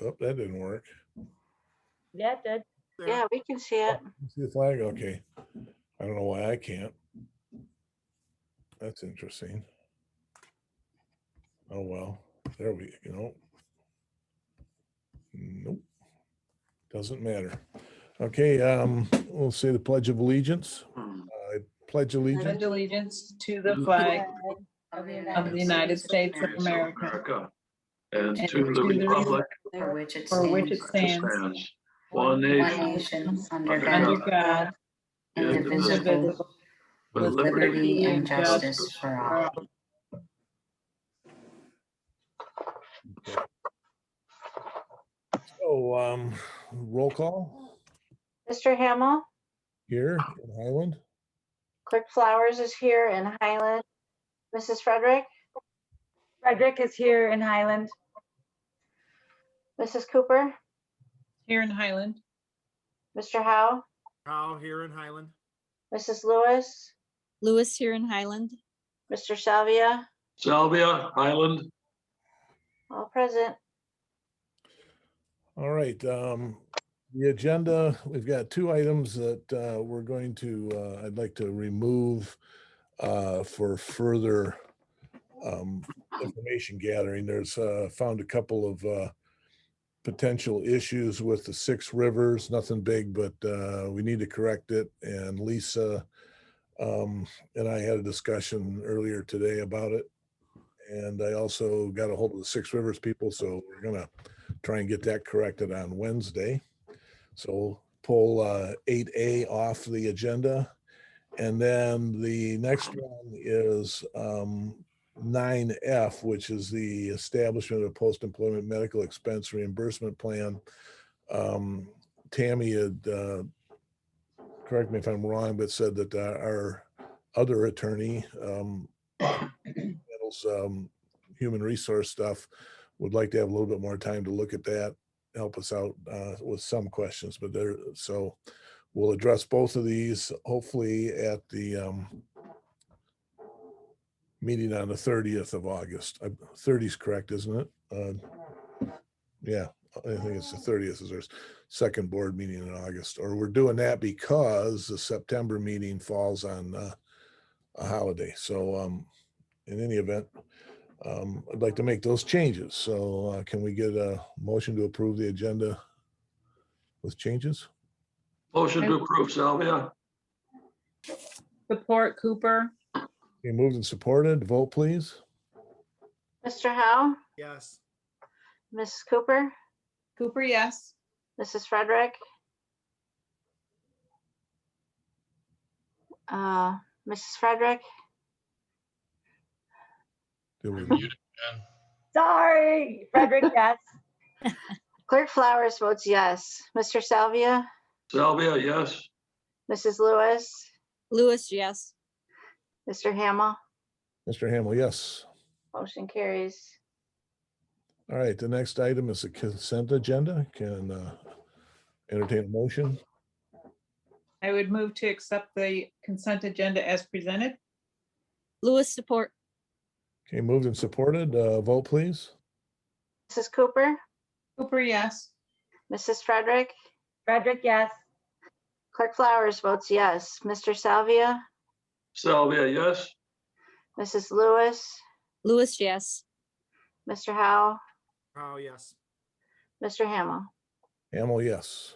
Oh, that didn't work. Yeah, it did. Yeah, we can see it. See the flag? Okay. I don't know why I can't. That's interesting. Oh, well, there we go. Nope. Doesn't matter. Okay, we'll say the Pledge of Allegiance. I pledge allegiance allegiance to the flag of the United States of America and and to the republic for which it which stands, one nation, nation under under God, God, indivisible, with with liberty and justice for all. So, roll call Mr. Hamel, here in Highland. Clerk Flowers is here in Highland. Mrs. Frederick, Frederick is here in Highland. Mrs. Cooper, here in Highland, Mr. Howe, Howe here in Highland. Mrs. Lewis, Lewis here in Highland. Mr. Salvia, Salvia, Highland. all present. All right, the agenda, we've got two items that we're going to, I'd like to remove for further information gathering. There's found a couple of potential issues with the 6 rivers, nothing big, but we need to correct it. And Lisa and I had a discussion earlier today about it. And I also got a hold of the 6 Rivers people, so we're gonna try and get that corrected on Wednesday. So pull 8A off the agenda. And then the next one is 9F, which is the establishment of post-employment medical expense reimbursement plan. Tammy had, correct me if I'm wrong, but said that our other attorney handles human resource stuff, would like to have a little bit more time to look at that, help us out with some questions, but so we'll address both of these hopefully at the meeting on the 30th of August. 30 is correct, isn't it? Yeah, I think it's the 30th is our second board meeting in August, or we're doing that because the September meeting falls on a holiday. So in any event, I'd like to make those changes. So can we get a motion to approve the agenda with changes? Motion to approve, Salvia. support Cooper, Okay, moved and supported. Vote, please. Mr. Howe, Yes. Mrs. Cooper, Cooper, yes, Mrs. Frederick, Mrs. Frederick, Did we- Sorry, Frederick, yes. Clerk Flowers votes yes. Mr. Salvia, Salvia, yes. Mrs. Lewis, Lewis, yes. Mr. Hamel, Mr. Hamel, yes. motion carries. All right, the next item is the consent agenda. Can entertain a motion. I would move to accept the consent agenda as presented. Lewis, support. Okay, moved and supported. Vote, please. Mrs. Cooper, Cooper, yes, Mrs. Frederick, Frederick, yes. Clerk Flowers votes yes. Mr. Salvia, Salvia, yes. Mrs. Lewis, Lewis, yes. Mr. Howe, Howe, yes. Mr. Hamel, Hamel, yes.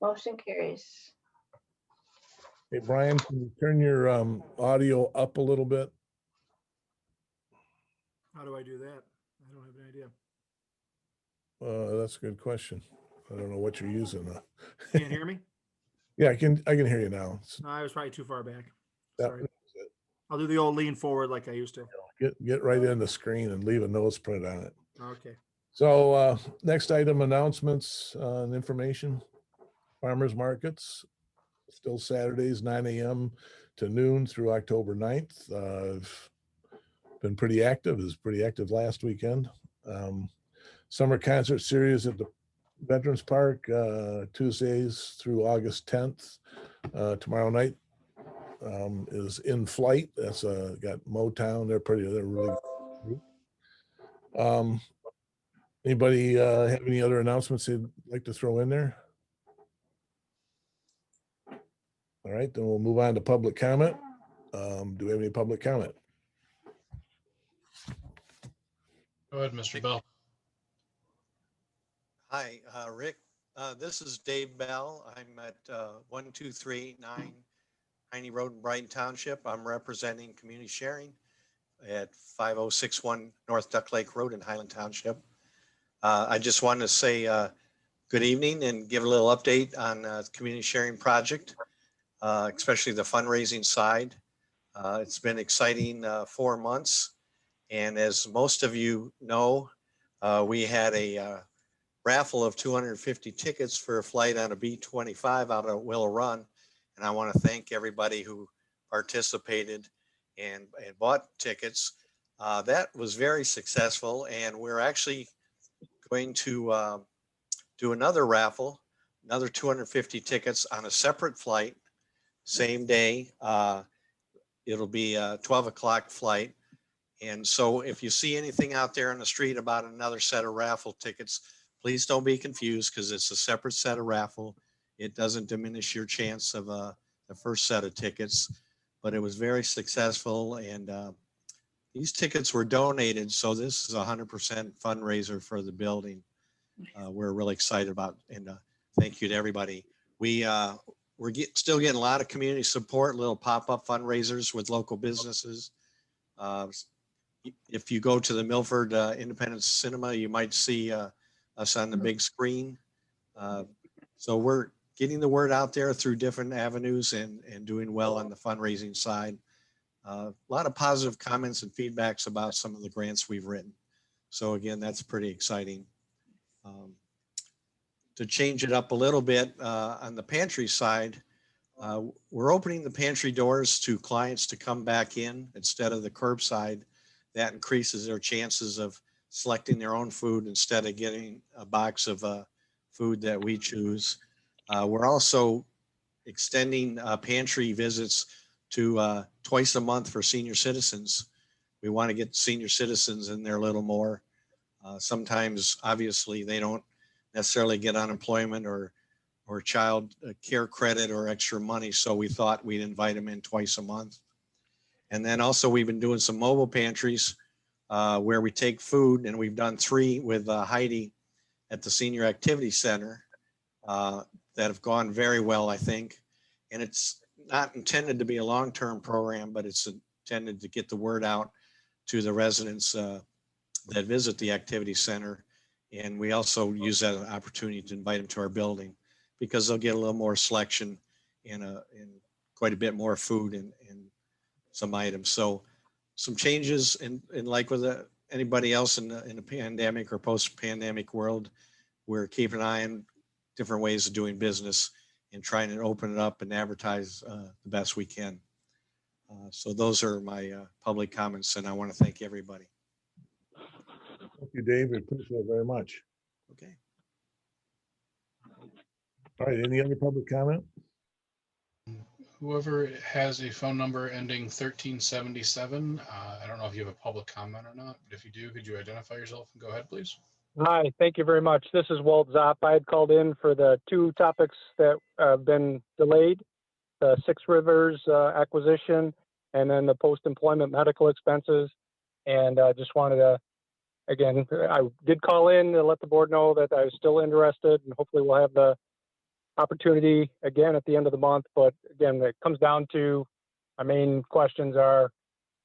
motion carries. Hey, Brian, can you turn your audio up a little bit? How do I do that? I don't have an idea. That's a good question. I don't know what you're using. Can't hear me? Yeah, I can hear you now. No, I was probably too far back. That- Sorry. I'll do the old lean forward like I used to. Get right in the screen and leave a notes print on it. Okay. So next item, announcements and information. Farmers markets, still Saturdays, 9 a.m. to noon through October 9th. Been pretty active. It was pretty active last weekend. Summer concert series at the Veterans Park, Tuesdays through August 10th. Tomorrow night is In Flight. That's got Motown. They're really good group. Anybody have any other announcements they'd like to throw in there? All right, then we'll move on to public comment. Do we have any public comment? Go ahead, Mr. Bell. Hi, Rick. This is Dave Bell. I'm at 1239 Piney Road in Brighton Township. I'm representing community sharing at 5061 North Duck Lake Road in Highland Township. I just wanted to say good evening and give a little update on the community sharing project, especially the fundraising side. It's been exciting 4 months. And as most of you know, we had a raffle of 250 tickets for a flight on a B-25 out of Willow Run. And I want to thank everybody who participated and bought tickets. That was very successful. And we're actually going to do another raffle, another 250 tickets on a separate flight, same day. It'll be a 12 o'clock flight. And so if you see anything out there on the street about another set of raffle tickets, please don't be confused because it's a separate set of raffle. It doesn't diminish your chance of the first set of tickets, but it was very successful. And these tickets were donated. So this is 100% fundraiser for the building. We're really excited about, and thank you to everybody. We're still getting a lot of community support, little pop-up fundraisers with local businesses. If you go to the Milford Independent Cinema, you might see us on the big screen. So we're getting the word out there through different avenues and doing well on the fundraising side. A lot of positive comments and feedbacks about some of the grants we've written. So again, that's pretty exciting. To change it up a little bit on the pantry side, we're opening the pantry doors to clients to come back in instead of the curbside. That increases their chances of selecting their own food instead of getting a box of food that we choose. We're also extending pantry visits to twice a month for senior citizens. We want to get senior citizens in there a little more. Sometimes, obviously, they don't necessarily get unemployment or child care credit or extra money. So we thought we'd invite them in twice a month. And then also we've been doing some mobile pantries where we take food, and we've done 3 with Heidi at the Senior Activity Center that have gone very well, I think. And it's not intended to be a long-term program, but it's intended to get the word out to the residents that visit the activity center. And we also use that as an opportunity to invite them to our building because they'll get a little more selection and quite a bit more food and some items. So some changes in like with anybody else in the pandemic or post-pandemic world, we're keeping an eye on different ways of doing business and trying to open it up and advertise the best we can. So those are my public comments, and I want to thank everybody. Thank you, Dave. We appreciate it very much. Okay. All right, any other public comment? Whoever has a phone number ending 1377, I don't know if you have a public comment or not, but if you do, could you identify yourself and go ahead, please? Hi, thank you very much. This is Walt Zopp. I had called in for the 2 topics that have been delayed, the Six Rivers acquisition, and then the post-employment medical expenses. And I just wanted to, again, I did call in to let the board know that I was still interested, and hopefully we'll have the opportunity again at the end of the month. But again, it comes down to our main questions are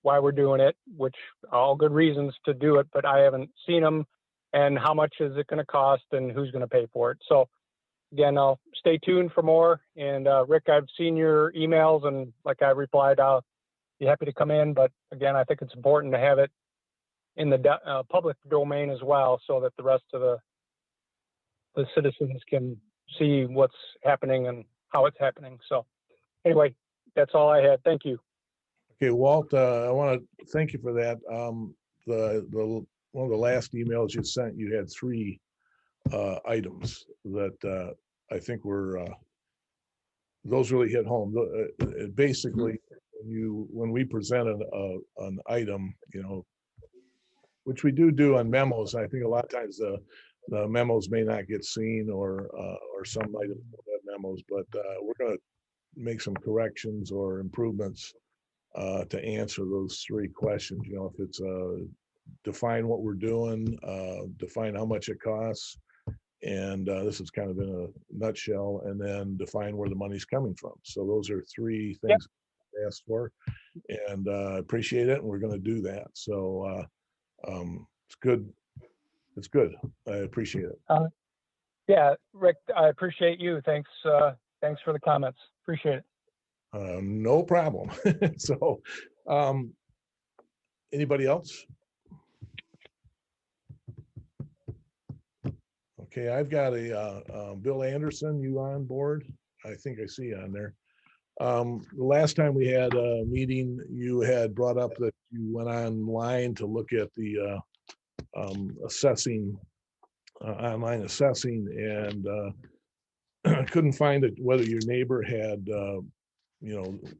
why we're doing it, which are all good reasons to do it, but I haven't seen them, and how much is it going to cost and who's going to pay for it. So again, I'll stay tuned for more. And Rick, I've seen your emails, and like I replied, I'll be happy to come in. But again, I think it's important to have it in the public domain as well, so that the rest of the citizens can see what's happening and how it's happening. So anyway, that's all I had. Thank you. Okay, Walt, I want to thank you for that. The one of the last emails you sent, you had 3 items that I think were those really hit home. Basically, when we present an item, you know, which we do on memos. I think a lot of times the memos may not get seen or some might have memos, but we're going to make some corrections or improvements to answer those three questions. You know, if it's define what we're doing, define how much it costs, and this is kind of in a nutshell, and then define where the money's coming from. So those are three things I asked for, and appreciate it, and we're going to do that. So it's good. It's good. I appreciate it. Yeah, Rick, I appreciate you. Thanks for the comments. Appreciate it. No problem. So, anybody else? Okay, I've got a Bill Anderson, you on board? I think I see you on there. The last time we had a meeting, you had brought up that you went online to look at the assessing, online assessing, and couldn't find it, whether your neighbor had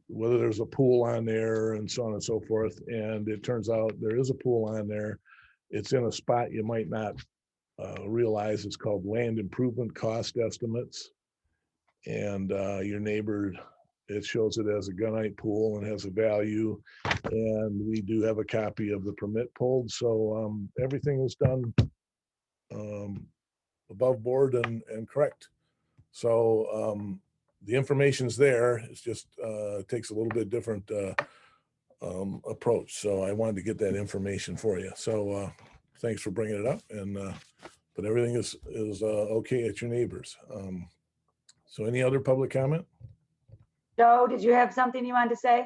whether there's a pool on there and so on and so forth. And it turns out there is a pool on there. It's in a spot you might not realize. It's called land improvement cost estimates. And your neighbor, it shows it as a gunite pool and has a value. And we do have a copy of the permit pulled. So everything was done above board and correct. So the information's there. It's just takes a little bit different approach. So I wanted to get that information for you. So thanks for bringing it up. And but everything is okay at your neighbors. So any other public comment? Joe, did you have something you wanted to say?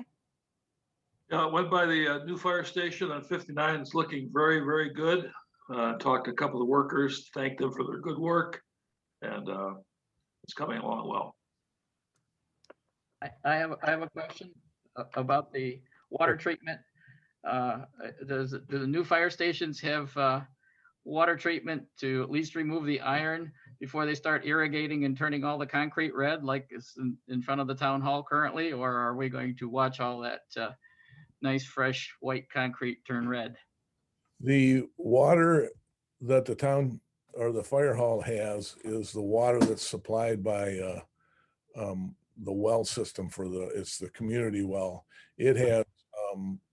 Yeah, I went by the new fire station on 59. It's looking very, very good. Talked to a couple of workers, thanked them for their good work, and it's coming along well. I have a question about the water treatment. Do the new fire stations have water treatment to at least remove the iron before they start irrigating and turning all the concrete red like it's in front of the town hall currently? Or are we going to watch all that nice fresh white concrete turn red? The water that the town or the fire hall has is the water that's supplied by the well system it's the community well. It has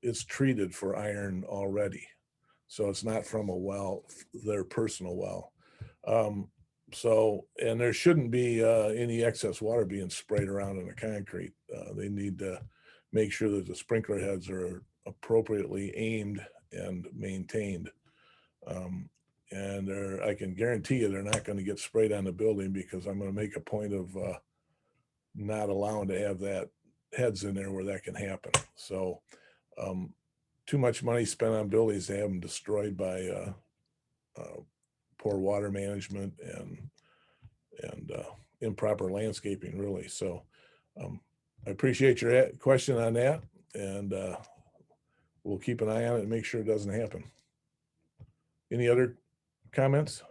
it's treated for iron already, so it's not from a well, their personal well. So, and there shouldn't be any excess water being sprayed around in the concrete. They need to make sure that the sprinkler heads are appropriately aimed and maintained. And I can guarantee you they're not going to get sprayed on the building, because I'm going to make a point of not allowing to have that heads in there where that can happen. So too much money spent on buildings to have them destroyed by poor water management and improper landscaping, really. So I appreciate your question on that, and we'll keep an eye on it and make sure it doesn't happen. Any other comments?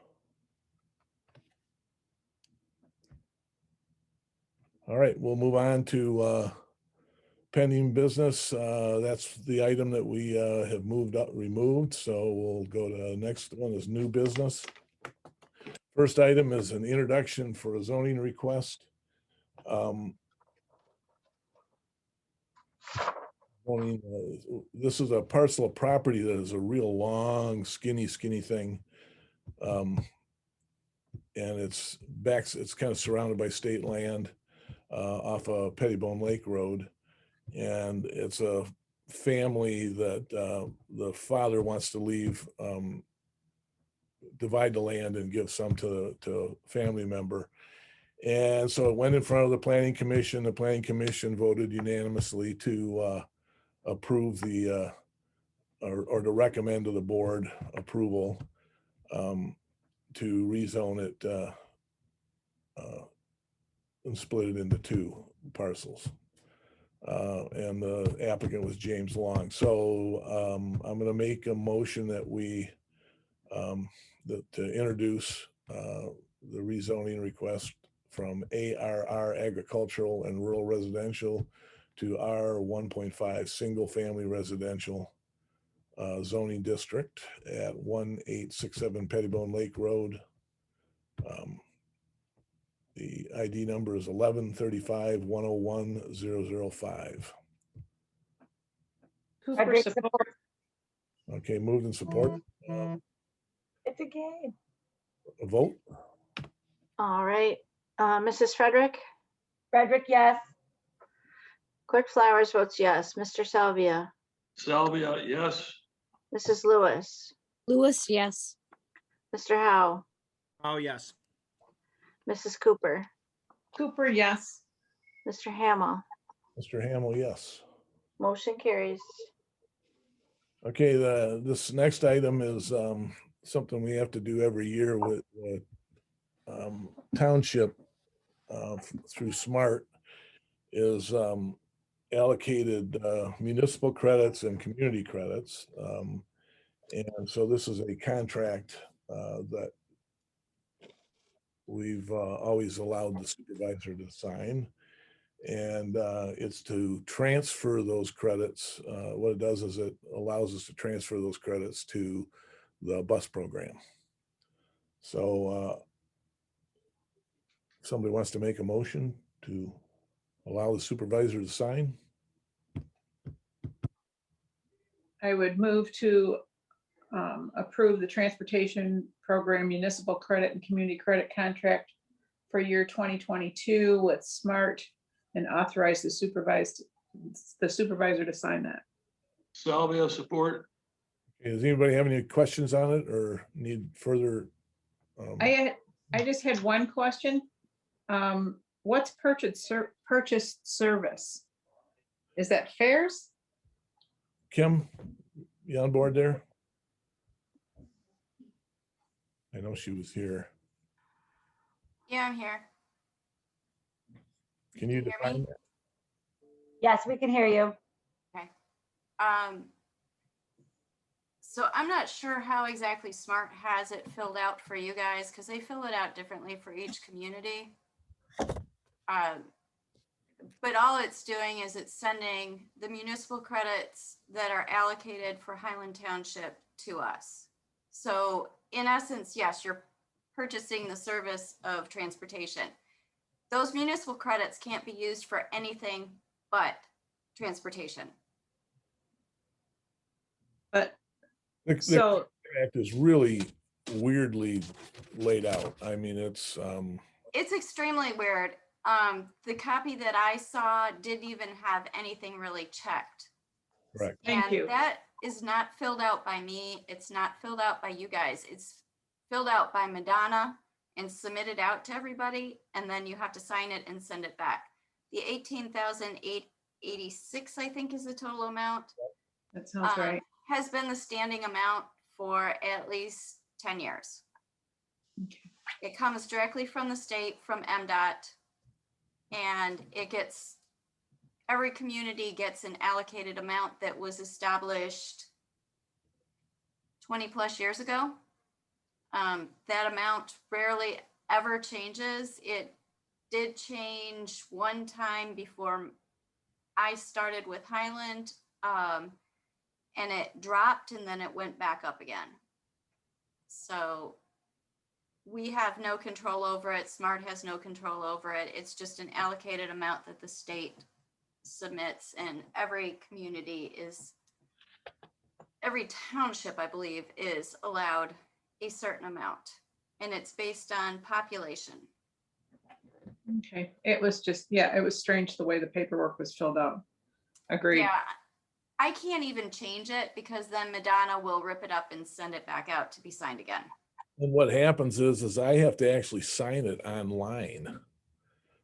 All right, we'll move on to pending business. That's the item that we have removed. So we'll go to the next one is new business. First item is an introduction for a zoning request. This is a parcel of property that is a real long, skinny thing. And it's kind of surrounded by state land off of Pettibone Lake Road. And it's a family that the father wants to leave, divide the land and give some to a family member. And so it went in front of the planning commission. The planning commission voted unanimously to approve the or to recommend to the board approval to rezone it and split it into two parcels. And the applicant was James Long. So I'm going to make a motion that we to introduce the rezoning request from ARR agricultural and rural residential to R 1.5 single family residential zoning district at 1867 Pettibone Lake Road. The ID number is 1135-101-005. Cooper Frederick support. support. Okay, moved and support. It's a game. A vote? All right. Mrs. Frederick, Frederick, yes. Clerk Flowers votes yes. Mr. Salvia, Salvia, yes. Mrs. Lewis, Lewis, yes. Mr. Howe, Oh, yes. Mrs. Cooper, Cooper, yes. Mr. Hamel. Mr. Hamel, yes. Motion carries. Okay, this next item is something we have to do every year with Township through SMART is allocated municipal credits and community credits. And so this is a contract that we've always allowed the supervisor to sign. And it's to transfer those credits. What it does is it allows us to transfer those credits to the bus program. So somebody wants to make a motion to allow the supervisor to sign? I would move to approve the transportation program municipal credit and community credit contract for year 2022 with SMART and authorize the supervisor to sign that. Salvia, support. Okay, does anybody have any questions on it or need further? I just had one question. What's purchased service? Is that fares? Kim, you on board there? I know she was here. Yeah, I'm here. Can you Can you hear define me? that? Yes, we can hear you. Okay. So I'm not sure how exactly SMART has it filled out for you guys because they fill it out differently for each community. But all it's doing is it's sending the municipal credits that are allocated for Highland Township to us. So in essence, yes, you're purchasing the service of transportation. Those municipal credits can't be used for anything but transportation. But The so contract is really weirdly laid out. I mean, it's extremely weird. The copy that I saw didn't even have anything really checked. correct. Thank And you. that is not filled out by me. It's not filled out by you guys. It's filled out by Madonna and submitted out to everybody. And then you have to sign it and send it back. The 18,886, I think, is the total amount. That sounds right. Has been the standing amount for at least 10 years. Okay. It comes directly from the state, from MDOT, and every community gets an allocated amount that was established 20 plus years ago. That amount rarely ever changes. It did change one time before I started with Highland, and it dropped and then it went back up again. So we have no control over it. SMART has no control over it. It's just an allocated amount that the state submits, and every township, I believe, is allowed a certain amount, and it's based on population. Okay. It was just, yeah, it was strange the way the paperwork was filled out. Agreed. Yeah, I can't even change it because then Madonna will rip it up and send it back out to be signed again. And what happens is I have to actually sign it online.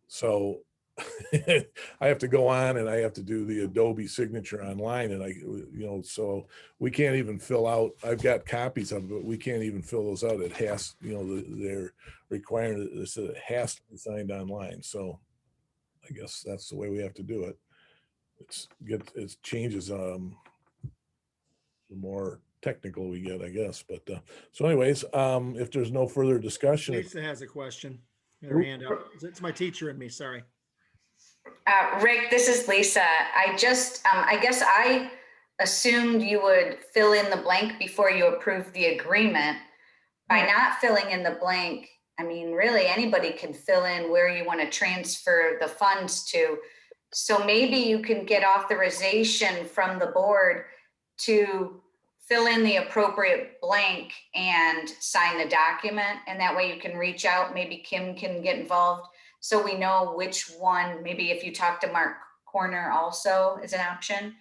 So I have to go on and I have to do the Adobe signature online, and so we can't even fill out, I've got copies of it, but we can't even fill those out. It has, they're requiring it has to be signed online. So I guess that's the way we have to do it. It changes, the more technical we get, I guess. But so anyways, if there's no further discussion. Lisa has a question. Her hand up. It's my teacher and me, sorry. Rick, this is Lisa. I guess I assumed you would fill in the blank before you approve the agreement. By not filling in the blank, I mean, really anybody can fill in where you want to transfer the funds to. So maybe you can get authorization from the board to fill in the appropriate blank and sign the document. And that way you can reach out, maybe Kim can get involved. So we know which one, maybe if you talk to Mark Corner also is an option,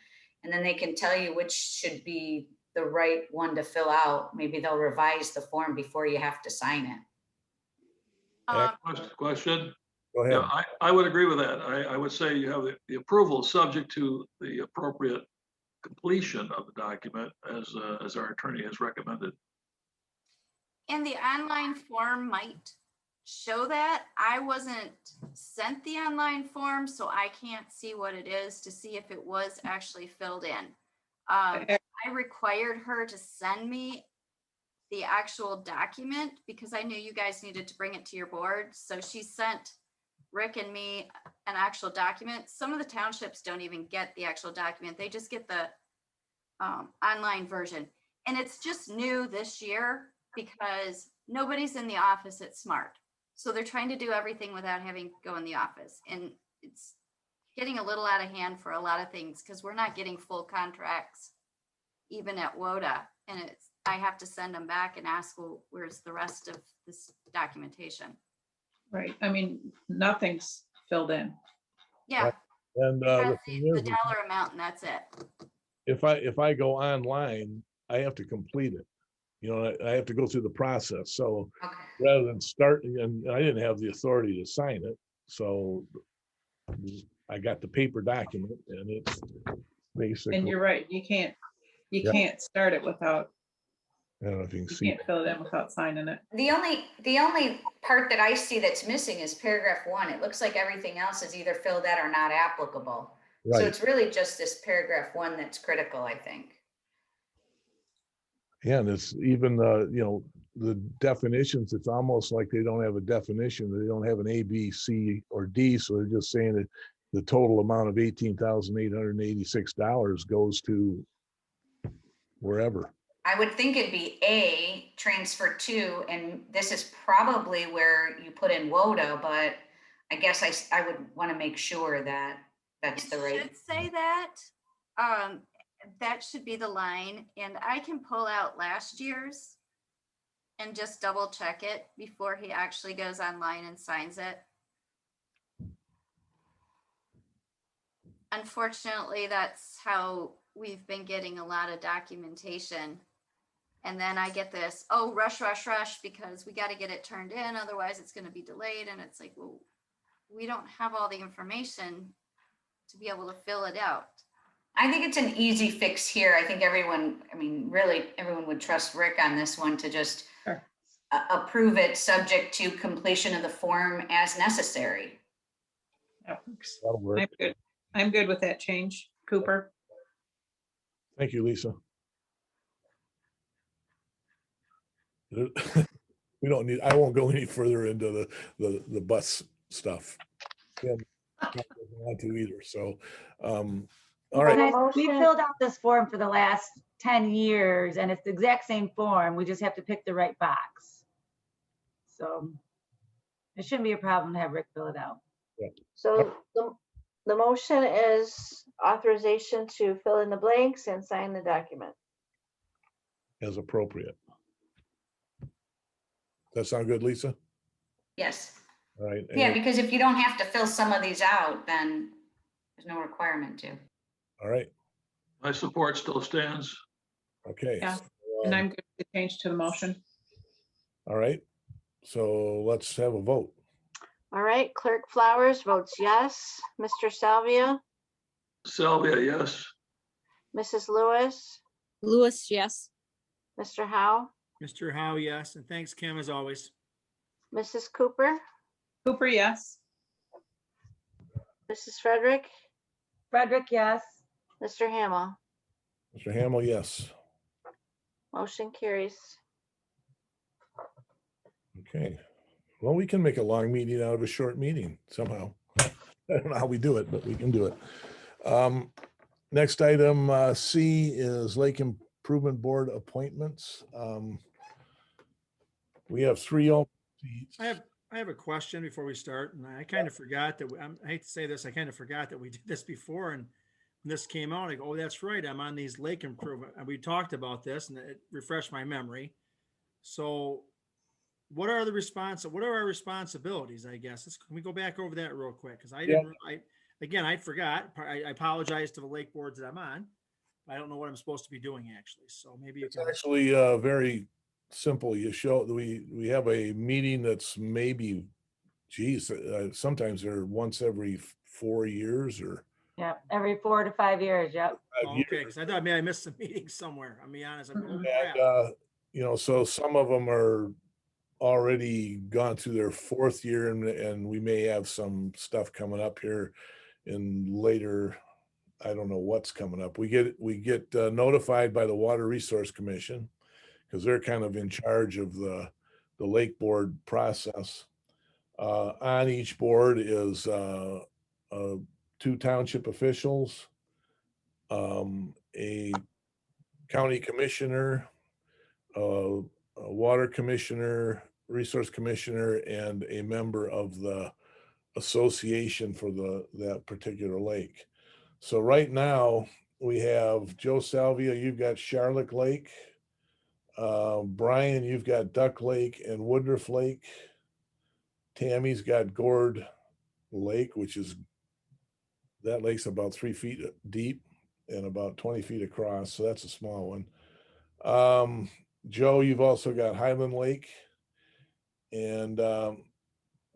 and then they can tell you which should be the right one to fill out. Maybe they'll revise the form before you have to sign it. Question? Go ahead. Yeah, I would agree with that. I would say you have the approval subject to the appropriate completion of the document as our attorney has recommended. And the online form might show that. I wasn't sent the online form, so I can't see what it is to see if it was actually filled in. I required her to send me the actual document because I knew you guys needed to bring it to your board. So she sent Rick and me an actual document. Some of the townships don't even get the actual document. They just get the online version. And it's just new this year because nobody's in the office at Smart. So they're trying to do everything without having to go in the office. And it's getting a little out of hand for a lot of things because we're not getting full contracts even at WODA. And I have to send them back and ask, well, where's the rest of this documentation? Right. I mean, nothing's filled in. Yeah. And the thing The is, dollar amount and that's it. if I go online, I have to complete it. You know, I have to go through the process. So Okay. rather than starting, and I didn't have the authority to sign it, so I got the paper document, and it's basically. And you're right. You can't start it without, I don't know if you can you see. can't fill it in without signing it. The only part that I see that's missing is paragraph 1. It looks like everything else is either filled out or not applicable. So Right. it's really just this paragraph 1 that's critical, I think. Yeah, and it's even, you know, the definitions, it's almost like they don't have a definition. They don't have an A, B, C, or D. So they're just saying that the total amount of $18,886 goes to wherever. I would think it'd be A, transfer to, and this is probably where you put in WODA, but I guess I would want to make sure that that's the right. It should say that. That should be the line. And I can pull out last year's and just double check it before he actually goes online and signs it. Unfortunately, that's how we've been getting a lot of documentation. And then I get this, oh, rush, because we got to get it turned in. Otherwise, it's going to be delayed. And it's like, well, we don't have all the information to be able to fill it out. I think it's an easy fix here. I think everyone, I mean, really, everyone would trust Rick on this one to just Sure. Approve it subject to completion of the form as necessary. That works. That'll work. I'm good with that change. Cooper. Thank you, Lisa. We don't need, I won't go any further into the bus stuff. Yeah, not want to either. So, all right. Guys, we Motion. filled out this form for the last 10 years and it's the exact same form. We just have to pick the right box. So it shouldn't be a problem to have Rick fill it out. So the motion is authorization to fill in the blanks and sign the document. As appropriate. That sound good, Lisa? Yes. All right. Yeah, because if you don't have to fill some of these out, then there's no requirement to. All right. My support still stands. Okay. Yeah. So, And I'm good to change to the motion. all right. So let's have a vote. All right, Clerk Flowers votes yes. Mr. Salvia, Sylvia, yes. Mrs. Lewis, Lewis, yes. Mr. Howe, Mr. Howe, yes. And thanks, Kim, as always. Mrs. Cooper, Cooper, yes. Mrs. Frederick, Frederick, yes. Mr. Hamel. Mr. Hamel, yes. Motion carries. Okay. Well, we can make a long meeting out of a short meeting somehow. I don't know how we do it, but we can do it. Next item, C, is Lake Improvement Board appointments. We have 3 open seats. I have a question before we start, and I kind of forgot that, I hate to say this, I kind of forgot that we did this before, and when this came out, I go, oh, that's right, I'm on these lake improvement, and we talked about this, and it refreshed my memory. So what are our responsibilities, I guess? Can we go back over that real quick? Because I forgot. I apologize to the lake boards that I'm on. I don't know what I'm supposed to be doing actually. So maybe you It's can. actually very simple. You show we have a meeting that's maybe, geez, sometimes they're once every 4 years or Yeah, every 4 to 5 years. Yep. 5 Oh, years. okay, because I thought maybe I missed some meetings somewhere. I'll be honest. I'm, oh, And, crap. so some of them are already gone through their 4th year, and we may have some stuff coming up here in later. I don't know what's coming up. We get notified by the Water Resource Commission because they're kind of in charge of the lake board process. On each board is 2 township officials, a county commissioner, a water commissioner, resource commissioner, and a member of the association for that particular lake. So right now we have Joe Salvia, you've got Charlotte Lake. Brian, you've got Duck Lake and Woodruff Lake. Tammy's got Gourd Lake, that lake's about 3 feet deep and about 20 feet across. So that's a small one. Joe, you've also got Highland Lake. And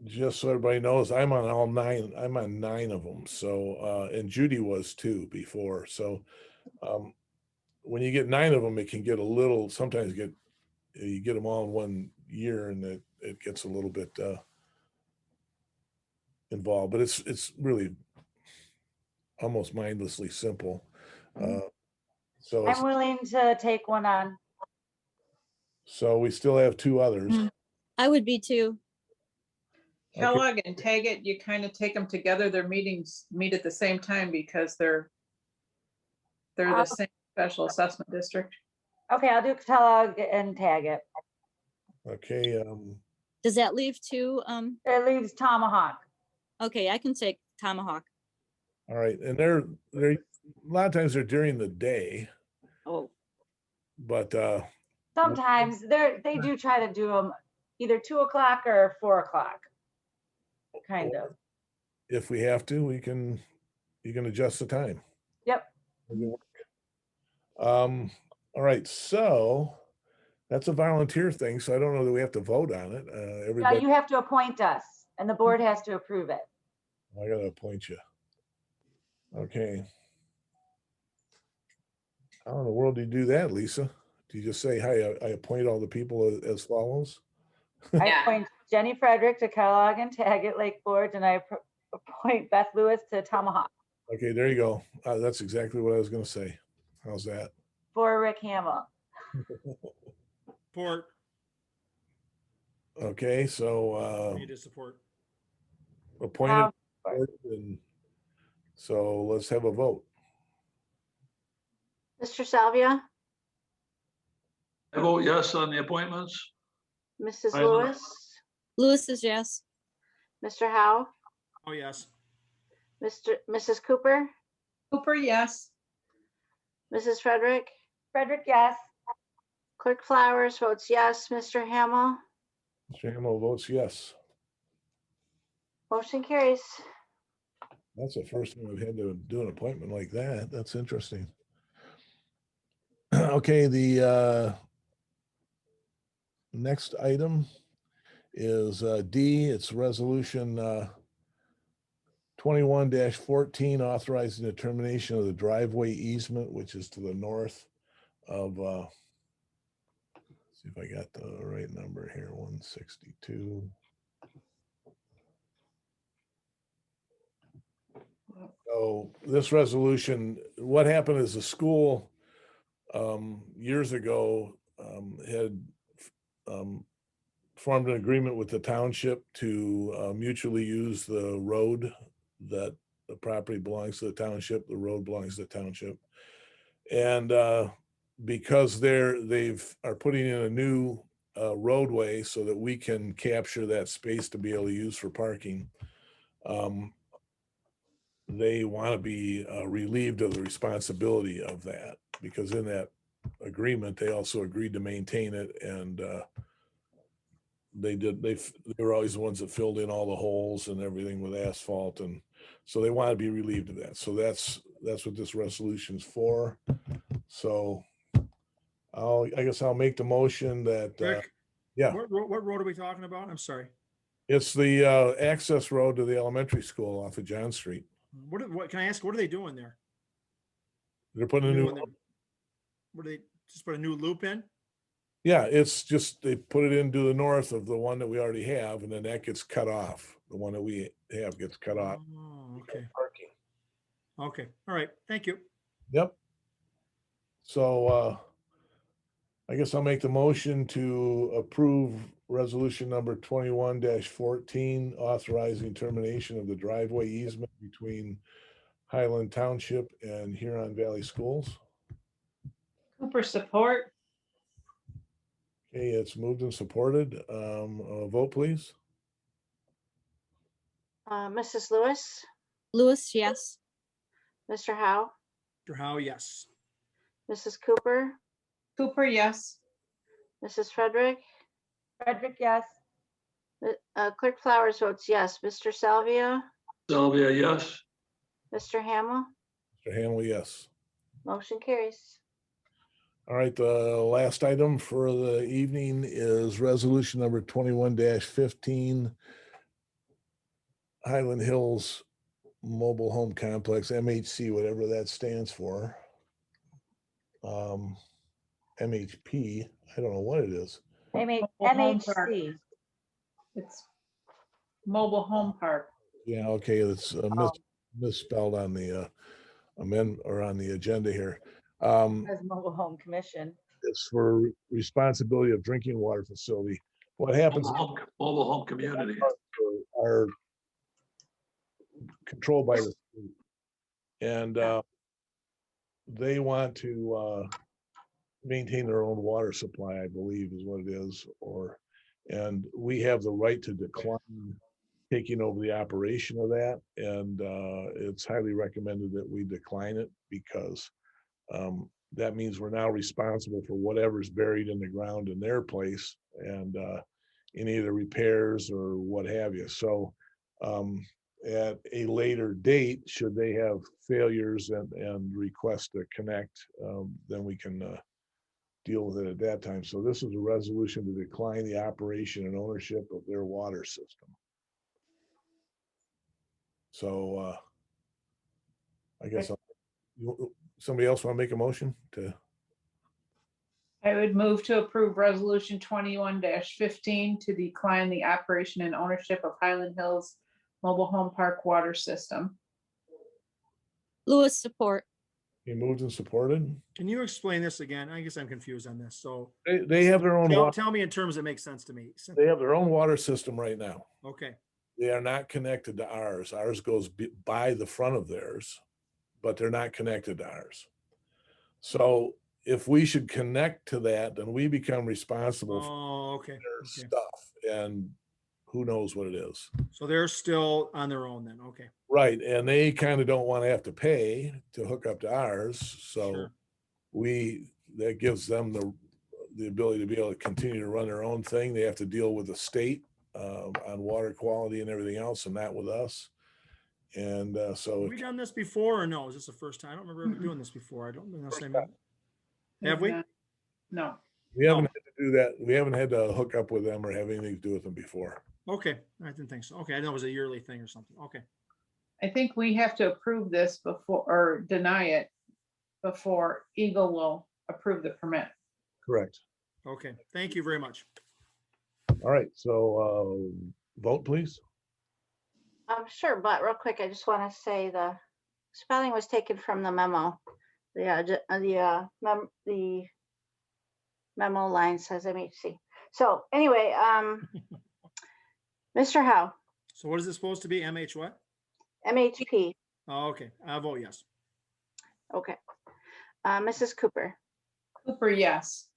just so everybody knows, I'm on all 9. I'm on 9 of them. So, and Judy was too before. So, when you get 9 of them, it can get a little, sometimes you get them all in 1 year and it gets a little bit involved, but it's really almost mindlessly simple. So I'm willing to take one on. So we still have 2 others. I would be too. Kellogg and Taggett, you kind of take them together. Their meetings meet at the same time because they're the same special assessment district. Okay, I'll do Kellogg and Taggett. Okay. Does that leave 2? It leaves Tomahawk. Okay, I can take Tomahawk. All right, and they're a lot of times they're during the day, Oh, but Sometimes they do try to do them either 2 o'clock or 4 o'clock. Kind of. if we have to, you can adjust the time. Yep. All right, so that's a volunteer thing, so I don't know that we have to vote on it. Yeah, Everybody, you have to appoint us and the board has to approve it. I gotta appoint you. Okay. How in the world do you do that, Lisa? Do you just say, hi, I appoint all the people as follows? I Yeah. appoint Jenny Frederick to Kellogg and Taggett Lake Boards, and I appoint Beth Lewis to Tomahawk Okay, there you go. That's exactly what I was gonna say. How's that? for Rick Hamill. Support. Okay, so Need to support. appointed, and so let's have a vote. Mr. Salvia, I vote yes on the appointments. Mrs. I know. Lewis, Lewis is yes. Mr. Howe, Oh, yes. Mrs. Cooper, Cooper, yes. Mrs. Frederick, Frederick, yes. Clerk Flowers votes yes. Mr. Hamel, Mr. Hamel votes yes. motion carries. That's the first time I've had to do an appointment like that. That's interesting. Okay, the next item is D. It's resolution 21-14 authorizing the termination of the driveway easement, which is to the north of, see if I got the right number here, 162. So this resolution, what happened is the school years ago had formed an agreement with the township to mutually use the road that The property belongs to the township, the road belongs to the township. And because are putting in a new roadway so that we can capture that space to be able to use for parking. They want to be relieved of the responsibility of that, because in that agreement, they also agreed to maintain it, and they were always the ones that filled in all the holes and everything with asphalt, and so they want to be relieved of that. So that's what this resolution's for. So I guess I'll make the motion that, Rick, yeah, what road are we talking about? I'm sorry. it's the access road to the elementary school off of John Street. What can I ask? What are they doing there? They're putting a new, What do they just put a new loop in? yeah, it's just, they put it into the north of the one that we already have, and then that gets cut off. The one that we have gets cut off. Oh, okay. Parking. Okay. All right. Thank you. Yep. So I guess I'll make the motion to approve resolution number 21-14, authorizing termination of the driveway easement between Highland Township and Huron Valley Schools. Cooper, support. Okay, it's moved and supported. Vote, please. Mrs. Lewis, Lewis, yes. Mr. Howe, Mr. Howe, yes. Mrs. Cooper, Cooper, yes. Mrs. Frederick, Frederick, yes. Clerk Flowers votes yes. Mr. Salvia, Sylvia, yes. Mr. Hamel, Mr. Hamel, yes. motion carries. All right, the last item for the evening is resolution number 21-15, Highland Hills Mobile Home Complex, MHC, whatever that stands for. MHP, I don't know what it is. Mobile home park. MHC. It's mobile home park. Yeah, okay, it's misspelled on the on the agenda here. As Mobile Home Commission. It's for responsibility of drinking water facility. What happens Mobile home community. are controlled by the state. And they want to maintain their own water supply, I believe is what it is, and we have the right to decline taking over the operation of that. And it's highly recommended that we decline it, because that means we're now responsible for whatever's buried in the ground in their place, and any of the repairs or what have you. So at a later date, should they have failures and request to connect, then we can deal with it at that time. So this is a resolution to decline the operation and ownership of their water system. So I guess somebody else want to make a motion to? I would move to approve resolution 21-15 to decline the operation and ownership of Highland Hills Mobile Home Park Water System. Lewis, support. He moved and supported. Can you explain this again? I guess I'm confused on this. So They have their own tell me in terms that make sense to me. They have their own water system right now. Okay. They are not connected to ours. Ours goes by the front of theirs, but they're not connected to ours. So if we should connect to that, then we become responsible for their stuff, and who knows what it is. So they're still on their own then. Okay. Right, and they kind of don't want to have to pay to hook up to ours, so that gives them the ability to be able to continue to run their own thing. They have to deal with the state on water quality and everything else, and not with us. And so Have we done this before or no? Is this the first time? I don't remember ever doing this before. I don't know. Have we? No. we haven't had to do that. We haven't had to hook up with them or have anything to do with them before. Okay, I didn't think so. Okay, I know it was a yearly thing or something. Okay. I think we have to approve this before, or deny it before Eagle will approve the permit. Correct. Okay, thank you very much. All right, so vote please. Sure, but real quick, I just want to say the spelling was taken from the memo. The memo line says MHC. So anyway, Mr. Howe, So what is it supposed to be? MH what? MHP. Oh, okay, I'll vote yes. Okay. Mrs. Cooper, Cooper, yes.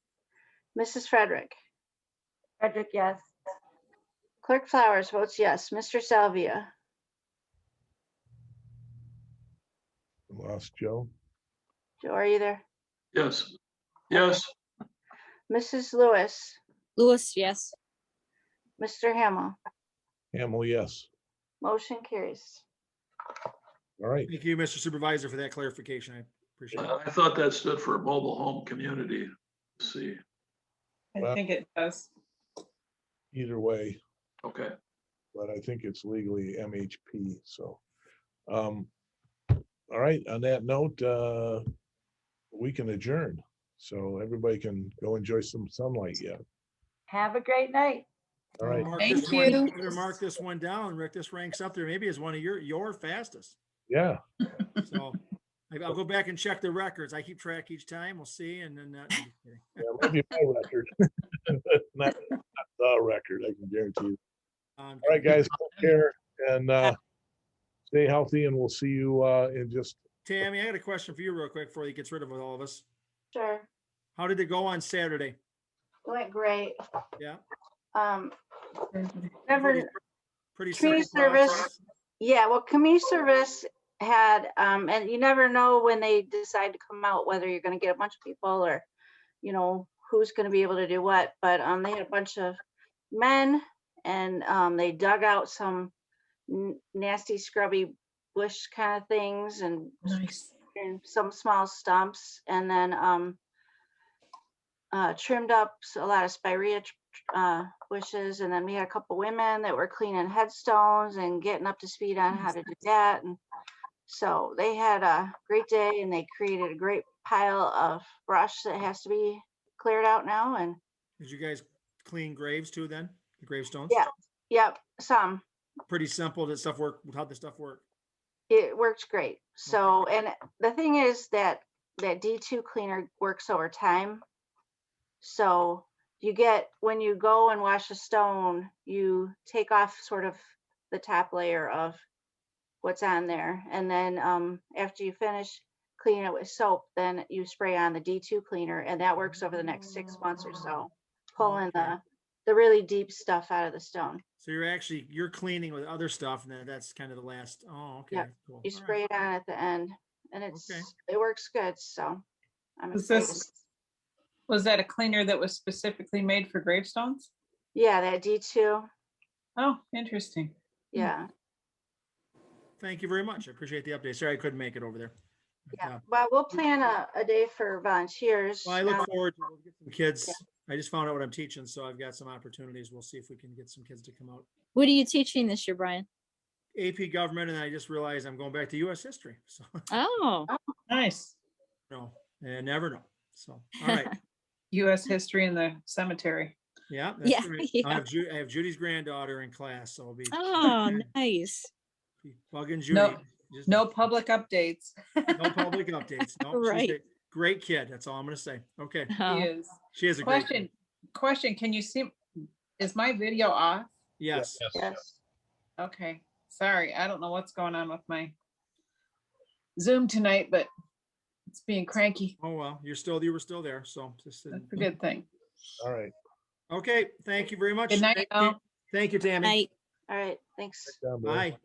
Mrs. Frederick, Frederick, yes. Clerk Flowers votes yes. Mr. Salvia, Lost Joe. Joe, are you there? Yes, yes, Mrs. Lewis, Lewis, yes. Mr. Hamel, Hamel, yes. motion carries. All right. Thank you, Mr. Supervisor, for that clarification. I appreciate it. I thought that stood for mobile home community. Let's see, I Well- think it does. Either way, okay. but I think it's legally MHP, so. All right, on that note, we can adjourn. So everybody can go enjoy some sunlight yet. Have a great night. All right. Mark Thank this one- you. Better mark this one down, Rick. This ranks up there maybe as one of your fastest. Yeah, So I'll go back and check the records. I keep track each time. We'll see. And then, I'm just kidding. yeah, maybe my record. Not the record, I can guarantee you. All right, guys, take care and stay healthy, and we'll see you in just. Tammy, I got a question for you real quick before he gets rid of all of us. Sure. How did it go on Saturday? Went great. Yeah. Never, Pretty community simple service. process? yeah, well, community service had, and you never know when they decide to come out, whether you're gonna get a bunch of people or, you know, who's gonna be able to do what, but they had a bunch of men and they dug out some nasty scrubby bush kind of things and Nice. some small stumps, and then trimmed up a lot of spirea bushes, and then we had a couple women that were cleaning headstones and getting up to speed on how to do that. And so they had a great day, and they created a great pile of brush that has to be cleared out now. And Did you guys clean graves too then? The gravestones? yeah, yep, some. Pretty simple. Did stuff work? How'd the stuff work? It works great. So, and the thing is that D2 cleaner works over time. So you get, when you go and wash a stone, you take off sort of the top layer of what's on there. And then after you finish cleaning it with soap, then you spray on the D2 cleaner, and that works over the next 6 months or so, pulling Okay. the really deep stuff out of the stone. So you're cleaning with other stuff, and then that's kind of the last. Oh, okay. Yeah, Cool. You All spray right. it on at the end, and Okay. it works good. So I'm Was excited. Was that a cleaner that was specifically made for gravestones? Yeah, that D2. Oh, interesting. Yeah. Thank you very much. I appreciate the update. Sorry I couldn't make it over there. But, Yeah. Well, we'll plan a day for volunteers. well, I look forward to we'll get some kids. I just found out what I'm teaching, so I've got some opportunities. We'll see if we can get some kids to come out. What are you teaching this year, Brian? AP government, and I just realized I'm going back to U.S. history. So Oh, Nice. no, and never know. So all right, U.S. history in the cemetery. yeah, that's Yeah, right. yeah. I have Judy's granddaughter in class, so I'll be oh, nice. bugging Judy. No, Just no public updates. no public updates. No, she's Right. a great kid. That's all I'm going to say. Okay, Oh. He is. she is a great kid. Question, can you see, is my video off? Yes. Yes. Okay, sorry, I don't know what's going on with my Zoom tonight, but it's being cranky. Oh well, you were still there, so just That's a good thing. All right. okay. Thank you very much. Good night, all. Thank you, Tammy. Night. All right. Thanks. Down, boy. Bye.